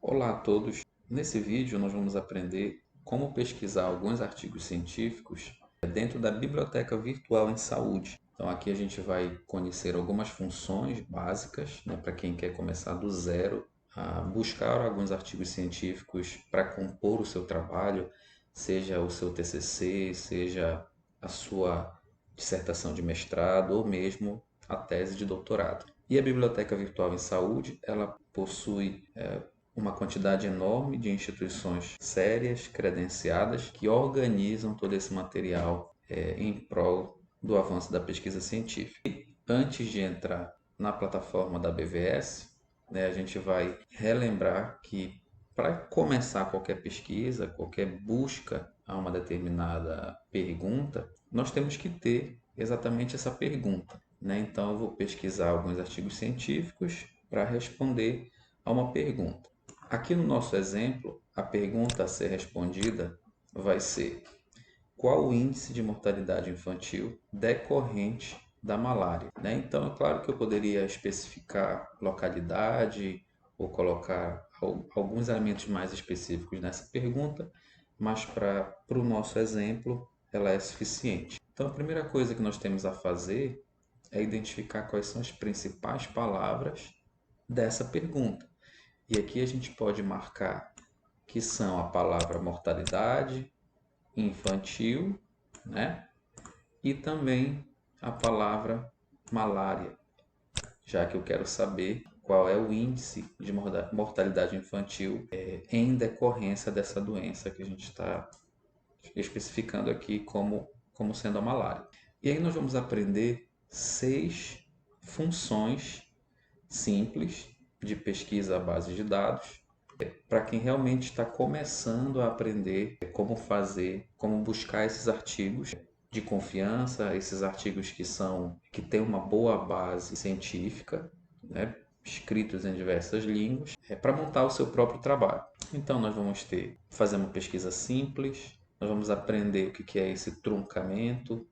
Olá a todos! Nesse vídeo nós vamos aprender como pesquisar alguns artigos científicos dentro da Biblioteca Virtual em Saúde. Então aqui a gente vai conhecer algumas funções básicas, para quem quer começar do zero a buscar alguns artigos científicos para compor o seu trabalho, seja o seu TCC, seja a sua dissertação de mestrado ou mesmo a tese de doutorado. E a Biblioteca Virtual em Saúde, ela possui uma quantidade enorme de instituições sérias, credenciadas, que organizam todo esse material em prol do avanço da pesquisa científica. E antes de entrar na plataforma da BVS, a gente vai relembrar que para começar qualquer pesquisa, qualquer busca a uma determinada pergunta, nós temos que ter exatamente essa pergunta. Então, eu vou pesquisar alguns artigos científicos para responder a uma pergunta. Aqui no nosso exemplo, a pergunta a ser respondida vai ser: qual o índice de mortalidade infantil decorrente da malária? Então, é claro que eu poderia especificar localidade ou colocar alguns elementos mais específicos nessa pergunta, mas para o nosso exemplo, ela é suficiente. Então, a primeira coisa que nós temos a fazer é identificar quais são as principais palavras dessa pergunta. E aqui a gente pode marcar que são a palavra mortalidade infantil, E também a palavra malária, já que eu quero saber qual é o índice de mortalidade infantil em decorrência dessa doença que a gente está especificando aqui como sendo a malária. E aí nós vamos aprender 6 funções simples de pesquisa à base de dados para quem realmente está começando a aprender como fazer, como buscar esses artigos de confiança, esses artigos que têm uma boa base científica, escritos em diversas línguas, para montar o seu próprio trabalho. Então nós vamos fazer uma pesquisa simples, nós vamos aprender o que é esse truncamento,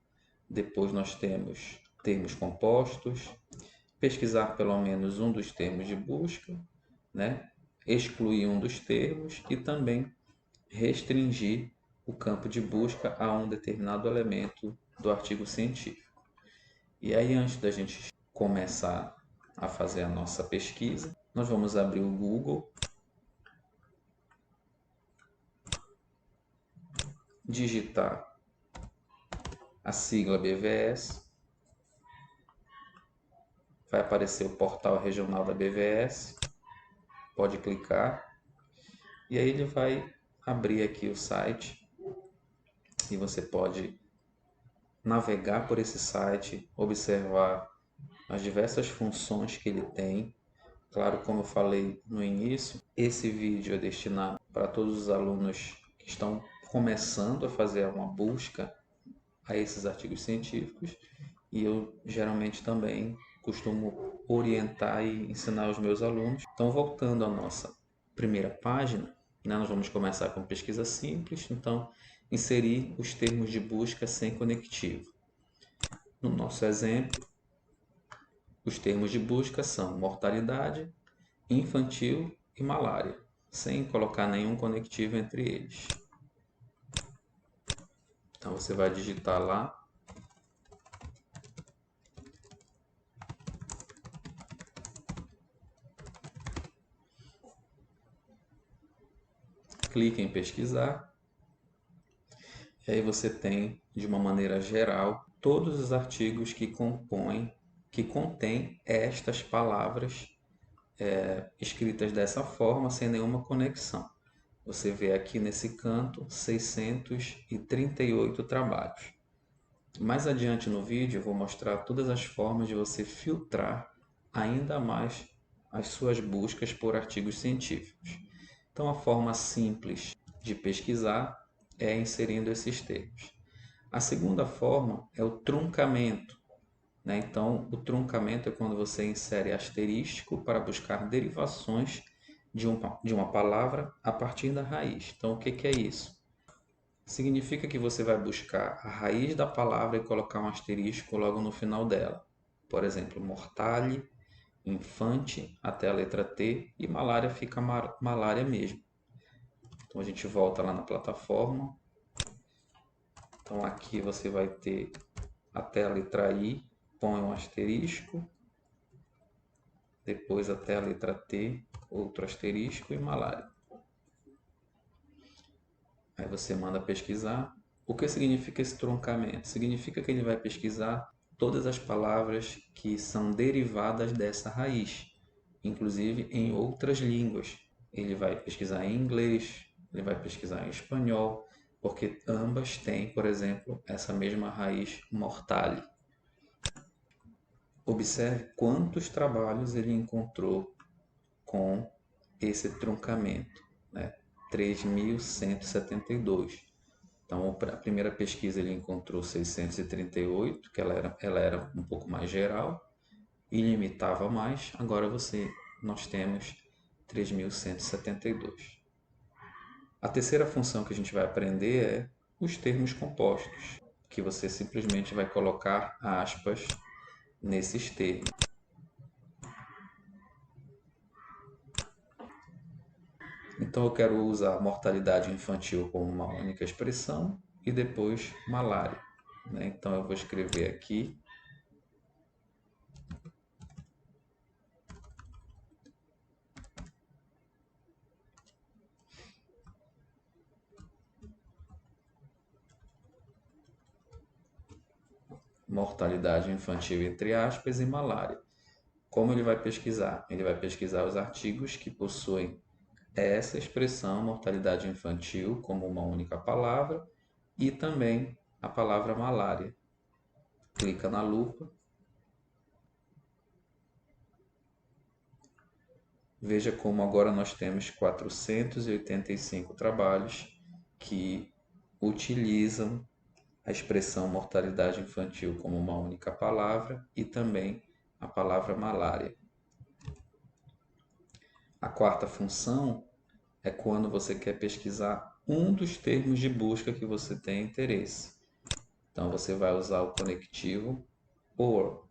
depois nós temos termos compostos, pesquisar pelo menos um dos termos de busca, excluir um dos termos e também restringir o campo de busca a um determinado elemento do artigo científico. E aí, antes da gente começar a fazer a nossa pesquisa, nós vamos abrir o Google, digitar a sigla BVS, vai aparecer o portal regional da BVS, pode clicar, e aí ele vai abrir aqui o site e você pode navegar por esse site, observar as diversas funções que ele tem. Claro, como eu falei no início, esse vídeo é destinado para todos os alunos que estão começando a fazer uma busca a esses artigos científicos, e eu geralmente também costumo orientar e ensinar os meus alunos. Então, voltando à nossa primeira página, nós vamos começar com pesquisa simples. Então, inserir os termos de busca sem conectivo. No nosso exemplo, os termos de busca são mortalidade infantil e malária, sem colocar nenhum conectivo entre eles. Então você vai digitar lá, clique em pesquisar, e aí você tem, de uma maneira geral, todos os artigos que contêm estas palavras escritas dessa forma, sem nenhuma conexão. Você vê aqui nesse canto 638 trabalhos. Mais adiante no vídeo eu vou mostrar todas as formas de você filtrar ainda mais as suas buscas por artigos científicos. Então a forma simples de pesquisar é inserindo esses termos. A segunda forma é o truncamento. Então o truncamento é quando você insere asterístico para buscar derivações de uma palavra a partir da raiz. Então o que é isso? Significa que você vai buscar a raiz da palavra e colocar um asterisco logo no final dela. Por exemplo, mortale infante até a letra T e malária fica malária mesmo. Então a gente volta lá na plataforma. Então aqui você vai ter até a letra I, põe um asterisco, depois até a letra T, outro asterisco e malária. Aí você manda pesquisar. O que significa esse truncamento? Significa que ele vai pesquisar todas as palavras que são derivadas dessa raiz, inclusive em outras línguas. Ele vai pesquisar em inglês, ele vai pesquisar em espanhol, porque ambas têm, por exemplo, essa mesma raiz mortale. Observe quantos trabalhos ele encontrou com esse truncamento, né? 3.172. Então, a primeira pesquisa ele encontrou 638, que ela era um pouco mais geral e limitava mais. Agora nós temos 3.172. A terceira função que a gente vai aprender é os termos compostos, que você simplesmente vai colocar aspas nesses termos. Então eu quero usar mortalidade infantil como uma única expressão e depois malária, né? Então eu vou escrever aqui mortalidade infantil entre aspas e malária. Como ele vai pesquisar? Ele vai pesquisar os artigos que possuem essa expressão mortalidade infantil como uma única palavra e também a palavra malária. Clica na lupa. Veja como agora nós temos 485 trabalhos que utilizam a expressão mortalidade infantil como uma única palavra e também a palavra malária. A quarta função é quando você quer pesquisar um dos termos de busca que você tem interesse. Então você vai usar o conectivo OR.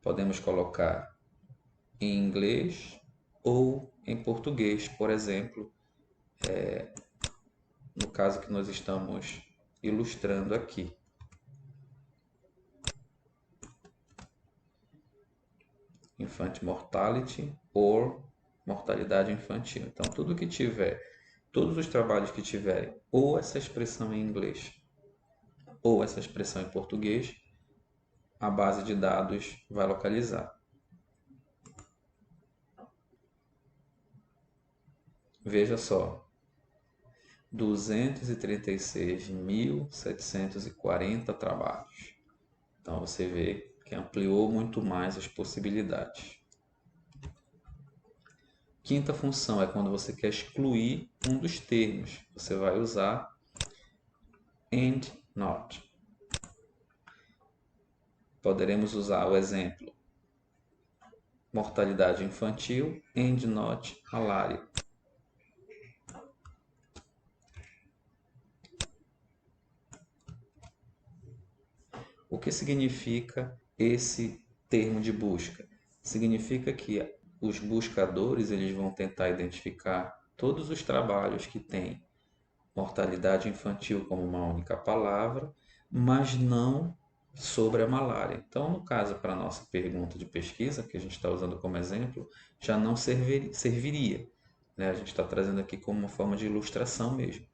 Podemos colocar em inglês ou em português, por exemplo, no caso que nós estamos ilustrando aqui. Infant mortality or mortalidade infantil. Então, todos os trabalhos que tiverem ou essa expressão em inglês ou essa expressão em português, a base de dados vai localizar. Veja só, 236.740 trabalhos. Então você vê que ampliou muito mais as possibilidades. Quinta função é quando você quer excluir um dos termos. Você vai usar and not. Poderemos usar o exemplo mortalidade infantil and not malária. O que significa esse termo de busca? Significa que os buscadores eles vão tentar identificar todos os trabalhos que têm mortalidade infantil como uma única palavra, mas não sobre a malária. Então, no caso, para a nossa pergunta de pesquisa, que a gente está usando como exemplo, já não serviria, né? A gente está trazendo aqui como uma forma de ilustração mesmo.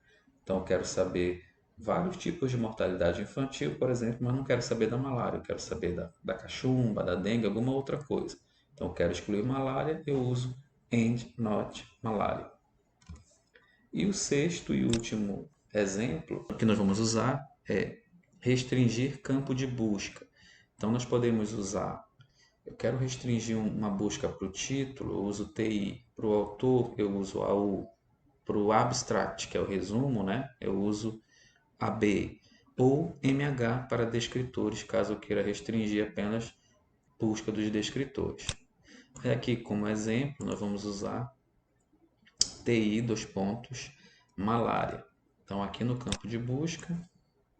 Então, eu quero saber vários tipos de mortalidade infantil, por exemplo, mas não quero saber da malária, eu quero saber da cachumba, da dengue, alguma outra coisa. Então, eu quero excluir malária, eu uso and not malária. E o sexto e último exemplo que nós vamos usar é restringir campo de busca. Então, nós podemos usar, eu quero restringir uma busca para o título, eu uso TI, para o autor eu uso AU, para o abstract, que é o resumo, né? Eu uso AB, ou MH para descritores, caso eu queira restringir apenas busca dos descritores. Aqui, como exemplo, nós vamos usar TI, malária. Então, aqui no campo de busca,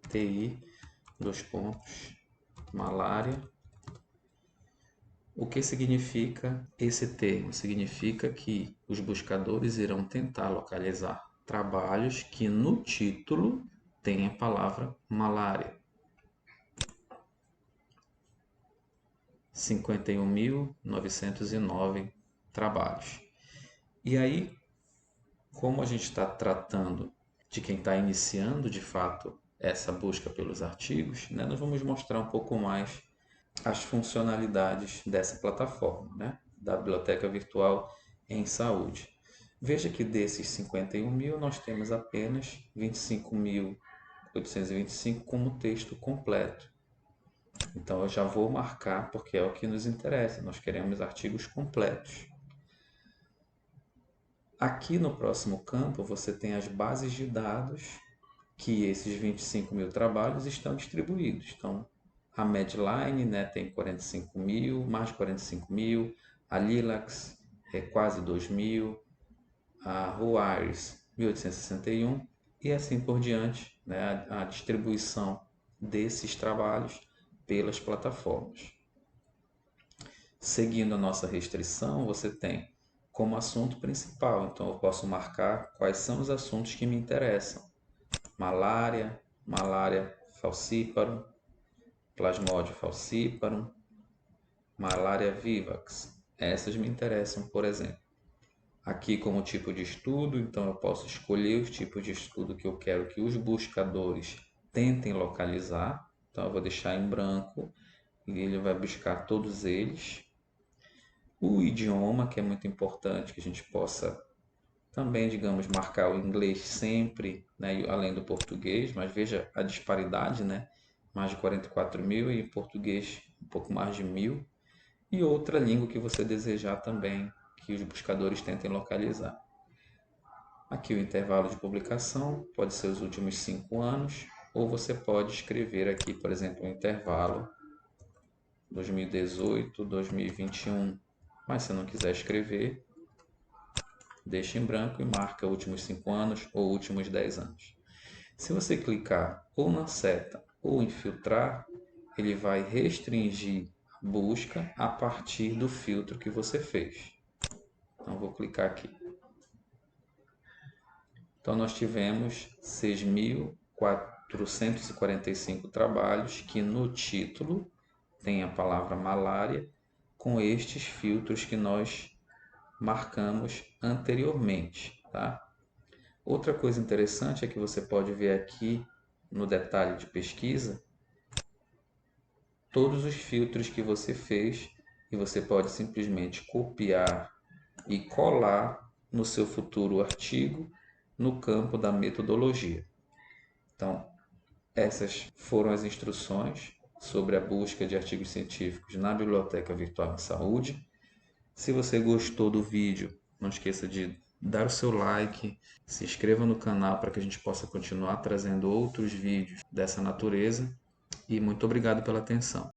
TI, malária. O que significa esse termo? Significa que os buscadores irão tentar localizar trabalhos que no título tem a palavra malária. 51.909 trabalhos. E aí, como a gente está tratando de quem está iniciando de fato essa busca pelos artigos, né, nós vamos mostrar um pouco mais as funcionalidades dessa plataforma, né, da Biblioteca Virtual em Saúde. Veja que desses 51.000 nós temos apenas 25.825 como texto completo. Então eu já vou marcar porque é o que nos interessa, nós queremos artigos completos. Aqui no próximo campo você tem as bases de dados que esses 25.000 trabalhos estão distribuídos. Então, a Medline, né, tem 45.000, mais de 45.000, a Lilacs é quase 2.000, a Huaris 1.861 e assim por diante, né, a distribuição desses trabalhos pelas plataformas. Seguindo a nossa restrição, você tem como assunto principal, então eu posso marcar quais são os assuntos que me interessam. Malária, malária falciparum, Plasmodium falciparum, malária vivax. Essas me interessam, por exemplo. Aqui como tipo de estudo, então eu posso escolher os tipos de estudo que eu quero que os buscadores tentem localizar. Então eu vou deixar em branco e ele vai buscar todos eles. O idioma, que é muito importante, que a gente possa também, digamos, marcar o inglês sempre, né, além do português, mas veja a disparidade, né? Mais de 44.000 e em português um pouco mais de 1.000. E outra língua que você desejar também, que os buscadores tentem localizar. Aqui o intervalo de publicação pode ser os últimos 5 anos, ou você pode escrever aqui, por exemplo, o intervalo 2018, 2021. Mas se não quiser escrever, deixa em branco e marca últimos 5 anos ou últimos 10 anos. Se você clicar ou na seta ou em filtrar, ele vai restringir a busca a partir do filtro que você fez. Então vou clicar aqui. Então nós tivemos 6.445 trabalhos que no título tem a palavra malária com estes filtros que nós marcamos anteriormente, tá? Outra coisa interessante é que você pode ver aqui no detalhe de pesquisa todos os filtros que você fez e você pode simplesmente copiar e colar no seu futuro artigo no campo da metodologia. Então, essas foram as instruções sobre a busca de artigos científicos na Biblioteca Virtual em Saúde. Se você gostou do vídeo, não esqueça de dar o seu like, se inscreva no canal para que a gente possa continuar trazendo outros vídeos dessa natureza e muito obrigado pela atenção.